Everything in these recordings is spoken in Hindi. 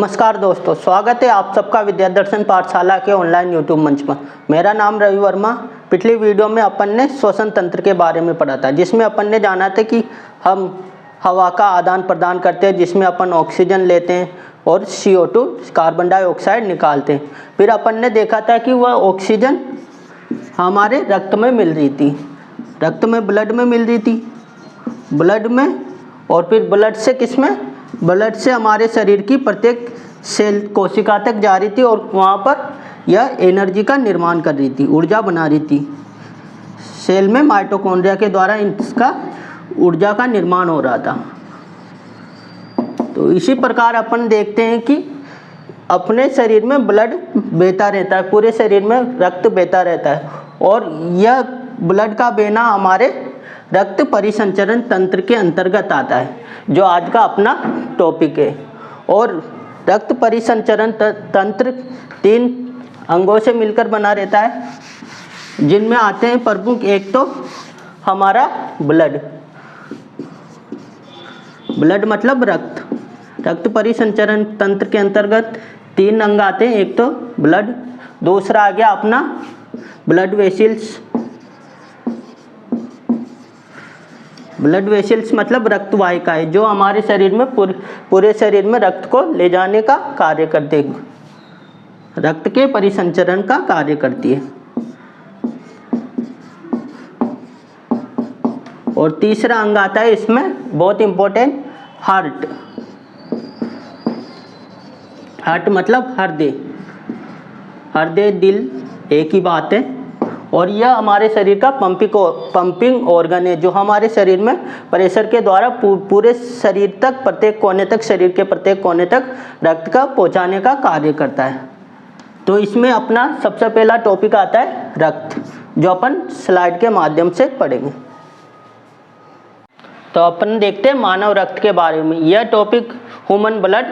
नमस्कार दोस्तों, स्वागत है आप सबका विद्यादर्शन पाठशाला के ऑनलाइन यूट्यूब मंच पर। मेरा नाम रवि वर्मा। पिछली वीडियो में अपन ने श्वसन तंत्र के बारे में पढ़ा था, जिसमें अपन ने जाना था कि हम हवा का आदान प्रदान करते हैं, जिसमें अपन ऑक्सीजन लेते हैं और CO2 कार्बन डाइऑक्साइड निकालते हैं। फिर अपन ने देखा था कि वह ऑक्सीजन हमारे रक्त में मिल रही थी, रक्त में ब्लड में मिल रही थी, ब्लड में, और फिर ब्लड से किस में, ब्लड से हमारे शरीर की प्रत्येक सेल कोशिका तक जा रही थी और वहाँ पर यह एनर्जी का निर्माण कर रही थी, ऊर्जा बना रही थी। सेल में माइटोकॉन्ड्रिया के द्वारा इसका ऊर्जा का निर्माण हो रहा था। तो इसी प्रकार अपन देखते हैं कि अपने शरीर में ब्लड बहता रहता है, पूरे शरीर में रक्त बहता रहता है, और यह ब्लड का बहना हमारे रक्त परिसंचरण तंत्र के अंतर्गत आता है, जो आज का अपना टॉपिक है। और रक्त परिसंचरण तंत्र 3 अंगों से मिलकर बना रहता है, जिनमें आते हैं प्रमुख। एक तो हमारा ब्लड, ब्लड मतलब रक्त। रक्त परिसंचरण तंत्र के अंतर्गत 3 अंग आते हैं। एक तो ब्लड, दूसरा आ गया अपना ब्लड वेसल्स। ब्लड वेसल्स मतलब रक्त वाहिकाएं, जो हमारे शरीर में पूरे शरीर में रक्त को ले जाने का कार्य करते हैं, रक्त के परिसंचरण का कार्य करती है। और तीसरा अंग आता है इसमें, बहुत इंपॉर्टेंट, हार्ट। हार्ट मतलब हृदय, हृदय दिल एक ही बात है। और यह हमारे शरीर का पंपिंग ऑर्गन है, जो हमारे शरीर में प्रेशर के द्वारा पूरे शरीर तक, प्रत्येक कोने तक, शरीर के प्रत्येक कोने तक रक्त का पहुंचाने का कार्य करता है। तो इसमें अपना सबसे पहला टॉपिक आता है रक्त, जो अपन स्लाइड के माध्यम से पढ़ेंगे। तो अपन देखते हैं मानव रक्त के बारे में। यह टॉपिक ह्यूमन ब्लड,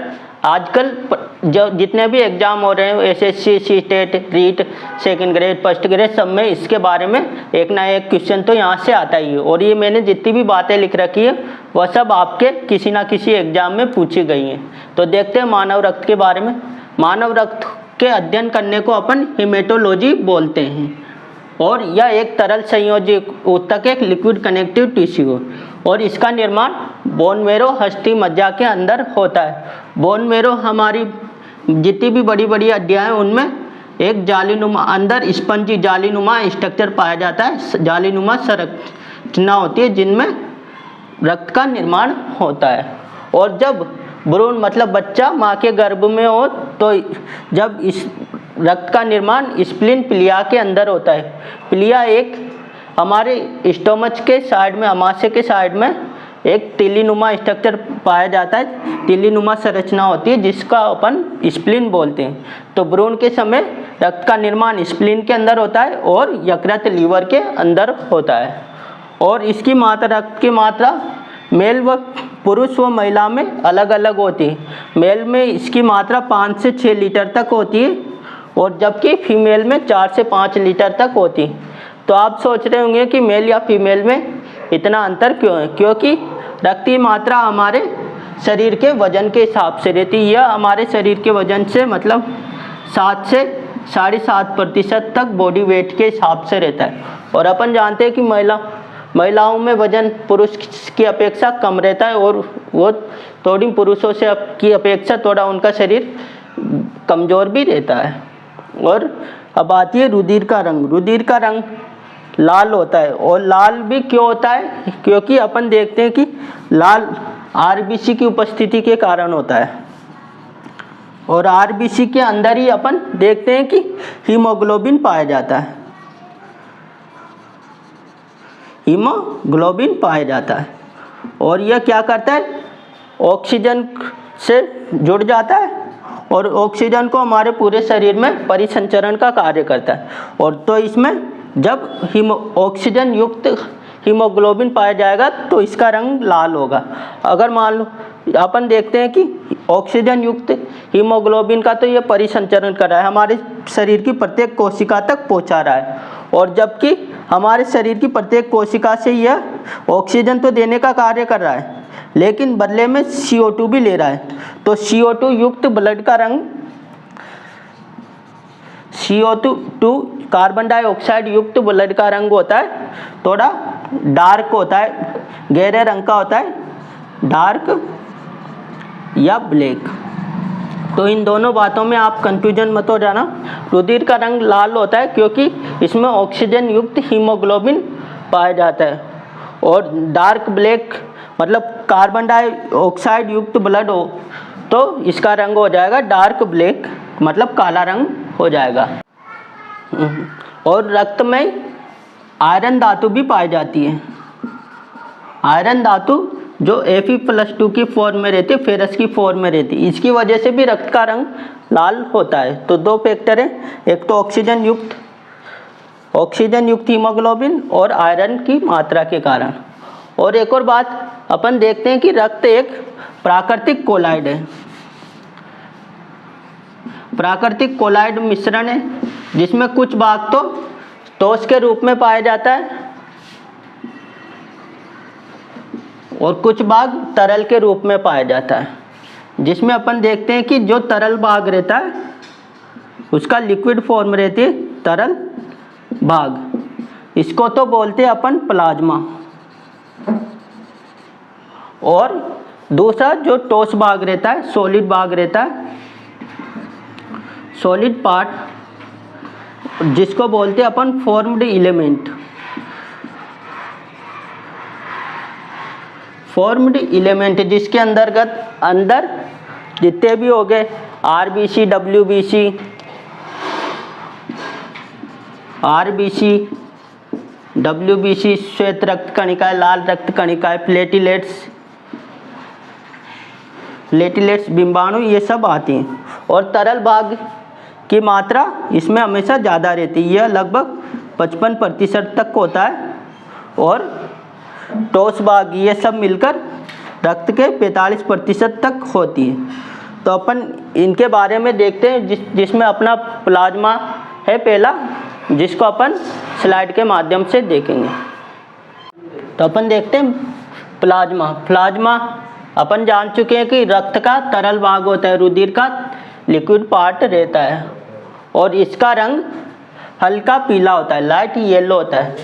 आजकल जो जितने भी एग्ज़ाम हो रहे हैं, SSC, CTET, REET, second grade, first grade, सब में इसके बारे में एक ना एक क्वेश्चन तो यहाँ से आता ही है। और ये मैंने जितनी भी बातें लिख रखी है वह सब आपके किसी ना किसी एग्ज़ाम में पूछी गई हैं। तो देखते हैं मानव रक्त के बारे में। मानव रक्त के अध्ययन करने को अपन हेमेटोलॉजी बोलते हैं, और यह एक तरल संयोजी ऊतक, एक लिक्विड कनेक्टिव टिश्यू, और इसका निर्माण बोन मेरो, अस्थि मज्जा के अंदर होता है। बोन मेरो हमारी जितनी भी बड़ी बड़ी हड्डियाँ हैं उनमें एक जालीनुमा, अंदर स्पंजी जालीनुमा स्ट्रक्चर पाया जाता है, जालीनुमा संरचना होती है, जिनमें रक्त का निर्माण होता है। और जब भ्रूण मतलब बच्चा माँ के गर्भ में हो, तो जब इस रक्त का निर्माण स्प्लीन प्लिया के अंदर होता है। प्लिया एक हमारे स्टोमच के साइड में, अमाशय के साइड में एक तिल्लीनुमा स्ट्रक्चर पाया जाता है, तिल्लीनुमा संरचना होती है, जिसका अपन स्प्लीन बोलते हैं। तो भ्रूण के समय रक्त का निर्माण स्प्लीन के अंदर होता है और यकृत लीवर के अंदर होता है। और इसकी मात्रा, रक्त की मात्रा मेल व पुरुष व महिला में अलग अलग होती है। मेल में इसकी मात्रा 5 से 6 लीटर तक होती है, और जबकि फीमेल में 4 से 5 लीटर तक होती है। तो आप सोच रहे होंगे कि मेल या फीमेल में इतना अंतर क्यों है? क्योंकि रक्त की मात्रा हमारे शरीर के वजन के हिसाब से रहती है। यह हमारे शरीर के वजन से मतलब 7 से 7.5% तक बॉडी वेट के हिसाब से रहता है। और अपन जानते हैं कि महिलाओं में वजन पुरुष की अपेक्षा कम रहता है, और वो थोड़ी पुरुषों से की अपेक्षा थोड़ा उनका शरीर कमज़ोर भी रहता है। और अब आती है रुधिर का रंग। रुधिर का रंग लाल होता है, और लाल भी क्यों होता है? क्योंकि अपन देखते हैं कि लाल RBC की उपस्थिति के कारण होता है। और RBC के अंदर ही अपन देखते हैं कि हीमोग्लोबिन पाया जाता है, हीमोग्लोबिन पाया जाता है। और यह क्या करता है? ऑक्सीजन से जुड़ जाता है, और ऑक्सीजन को हमारे पूरे शरीर में परिसंचरण का कार्य करता है। और तो इसमें जब ऑक्सीजन युक्त हीमोग्लोबिन पाया जाएगा तो इसका रंग लाल होगा। अगर मान लो अपन देखते हैं कि ऑक्सीजन युक्त हीमोग्लोबिन का तो ये परिसंचरण कर रहा है, हमारे शरीर की प्रत्येक कोशिका तक पहुंचा रहा है, और जबकि हमारे शरीर की प्रत्येक कोशिका से यह ऑक्सीजन तो देने का कार्य कर रहा है, लेकिन बदले में CO2 भी ले रहा है। तो CO2 युक्त ब्लड का रंग, CO2 कार्बन डाइऑक्साइड युक्त ब्लड का रंग होता है थोड़ा डार्क होता है, गहरे रंग का होता है, डार्क या ब्लैक। तो इन दोनों बातों में आप कंफ्यूजन मत हो जाना। रुधिर का रंग लाल होता है क्योंकि इसमें ऑक्सीजन युक्त हीमोग्लोबिन पाया जाता है, और डार्क ब्लैक मतलब कार्बन डाइऑक्साइड युक्त ब्लड हो तो इसका रंग हो जाएगा डार्क ब्लैक, मतलब काला रंग हो जाएगा। और रक्त में आयरन धातु भी पाई जाती है। आयरन धातु जो Fe+2 की फॉर्म में रहती है, फेरस की फॉर्म में रहती है, इसकी वजह से भी रक्त का रंग लाल होता है। तो दो फैक्टर हैं, एक तो ऑक्सीजन युक्त हीमोग्लोबिन और आयरन की मात्रा के कारण। और एक और बात अपन देखते हैं कि रक्त एक प्राकृतिक कोलाइड है। प्राकृतिक कोलाइड मिश्रण है जिसमें कुछ भाग तो ठोस के रूप में पाया जाता है और कुछ भाग तरल के रूप में पाया जाता है, जिसमें अपन देखते हैं कि जो तरल भाग रहता है उसका लिक्विड फॉर्म रहती है तरल भाग, इसको तो बोलते हैं अपन प्लाज्मा। और दूसरा जो ठोस भाग रहता है, सॉलिड भाग रहता है, सॉलिड पार्ट, जिसको बोलते हैं अपन फॉर्म्ड एलिमेंट। फॉर्म्ड एलिमेंट जिसके अंदर जितने भी हो गए RBC, WBC, श्वेत रक्त कणिकाएं, लाल रक्त कणिकाएं, प्लेटलेट्स, बिंबाणु, ये सब आती हैं। और तरल भाग की मात्रा इसमें हमेशा ज़्यादा रहती है, यह लगभग 55% तक होता है। और ठोस भाग ये सब मिलकर रक्त के 45% तक होती है। तो अपन इनके बारे में देखते हैं, जिसमें अपना प्लाज्मा है पहला, जिसको अपन स्लाइड के माध्यम से देखेंगे। तो अपन देखते हैं प्लाज्मा अपन जान चुके हैं कि रक्त का तरल भाग होता है, रुधिर का लिक्विड पार्ट रहता है, और इसका रंग हल्का पीला होता है, लाइट येलो होता है।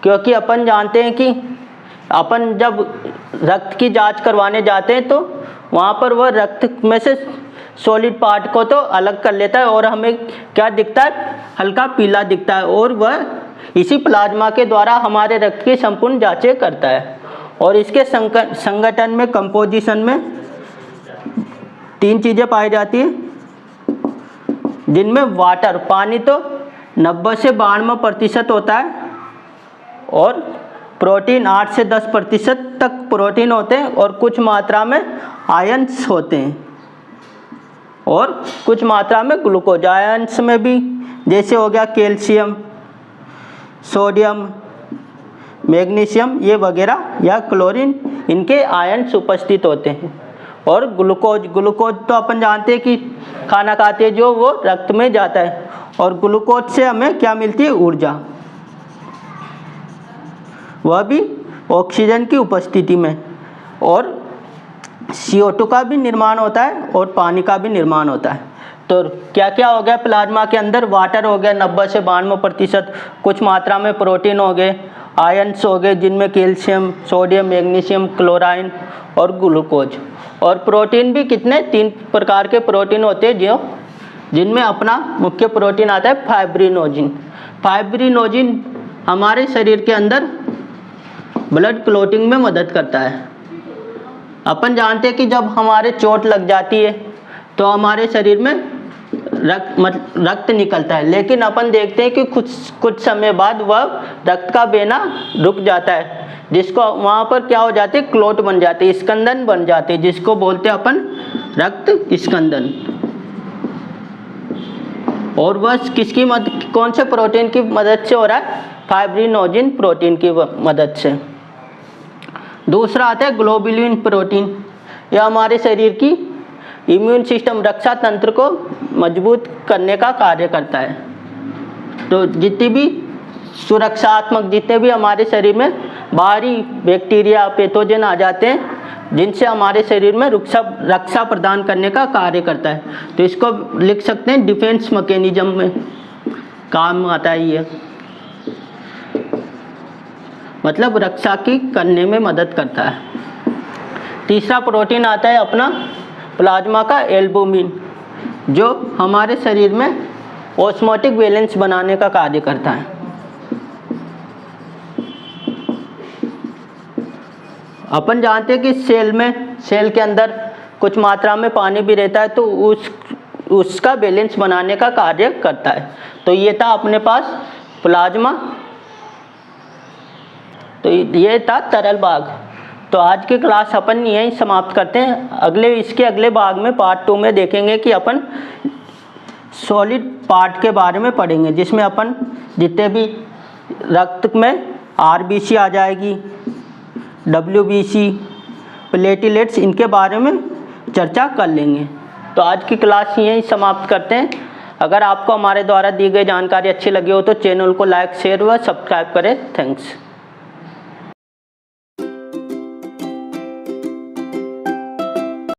क्योंकि अपन जानते हैं कि अपन जब रक्त की जांच करवाने जाते हैं तो वहाँ पर वह रक्त में से सॉलिड पार्ट को तो अलग कर लेता है और हमें क्या दिखता है, हल्का पीला दिखता है, और वह इसी प्लाज्मा के द्वारा हमारे रक्त की संपूर्ण जांचें करता है। और इसके संगठन में, कंपोजिशन में 3 चीज़ें पाई जाती है, जिनमें वाटर, पानी तो 90 से 92% होता है, और प्रोटीन 8 से 10% तक प्रोटीन होते हैं, और कुछ मात्रा में आयंस होते हैं, और कुछ मात्रा में ग्लूकोज। आयंस में भी जैसे हो गया कैल्शियम, सोडियम, मैग्नीशियम ये वगैरह, या क्लोरीन, इनके आयंस उपस्थित होते हैं। और ग्लूकोज तो अपन जानते हैं कि खाना खाते हैं जो वो रक्त में जाता है, और ग्लूकोज से हमें क्या मिलती है, ऊर्जा, वह भी ऑक्सीजन की उपस्थिति में। और CO2 का भी निर्माण होता है और पानी का भी निर्माण होता है। तो क्या क्या हो गया प्लाज्मा के अंदर, वाटर हो गया 90 से 92%, कुछ मात्रा में प्रोटीन हो गए, आयंस हो गए जिनमें कैल्शियम, सोडियम, मैग्नीशियम, क्लोराइन और ग्लूकोज। और प्रोटीन भी कितने, 3 प्रकार के प्रोटीन होते हैं जिनमें अपना मुख्य प्रोटीन आता है फाइब्रिनोजिन हमारे शरीर के अंदर ब्लड क्लॉटिंग में मदद करता है। अपन जानते हैं कि जब हमारे चोट लग जाती है तो हमारे शरीर में रक्त निकलता है, लेकिन अपन देखते हैं कि कुछ समय बाद वह रक्त का बहना रुक जाता है, जिसको वहाँ पर क्या हो जाते हैं, क्लॉट बन जाते हैं, स्कंदन बन जाते हैं, जिसको बोलते हैं अपन रक्त स्कंदन। और वह किसकी कौन से प्रोटीन की मदद से हो रहा है, फाइब्रिनोजिन प्रोटीन की मदद से। दूसरा आता है ग्लोबुलिन प्रोटीन, यह हमारे शरीर की इम्यून सिस्टम, रक्षा तंत्र को मजबूत करने का कार्य करता है। तो जितनी भी सुरक्षात्मक, जितने भी हमारे शरीर में बाहरी बैक्टीरिया, पैथोजन आ जाते हैं, जिनसे हमारे शरीर में रक्षा प्रदान करने का कार्य करता है। तो इसको लिख सकते हैं डिफेंस मैकेनिज्म में काम आता है ये, मतलब रक्षा की करने में मदद करता है। तीसरा प्रोटीन आता है अपना प्लाज्मा का एल्बुमिन, जो हमारे शरीर में ऑस्मोटिक बैलेंस बनाने का कार्य करता है। अपन जानते हैं कि सेल के अंदर कुछ मात्रा में पानी भी रहता है, तो उसका बैलेंस बनाने का कार्य करता है। तो ये था अपने पास प्लाज्मा, तो ये था तरल भाग। तो आज की क्लास अपन यहीं समाप्त करते हैं। इसके अगले भाग में पार्ट 2 में देखेंगे कि अपन सॉलिड पार्ट के बारे में पढ़ेंगे, जिसमें अपन जितने भी रक्त में आरबीसी आ जाएगी, डब्ल्यूबीसी, प्लेटलेट्स, इनके बारे में चर्चा कर लेंगे। तो आज की क्लास यहीं समाप्त करते हैं। अगर आपको हमारे द्वारा दी गई जानकारी अच्छी लगी हो तो चैनल को लाइक, शेयर व सब्सक्राइब करें। थैंक्स।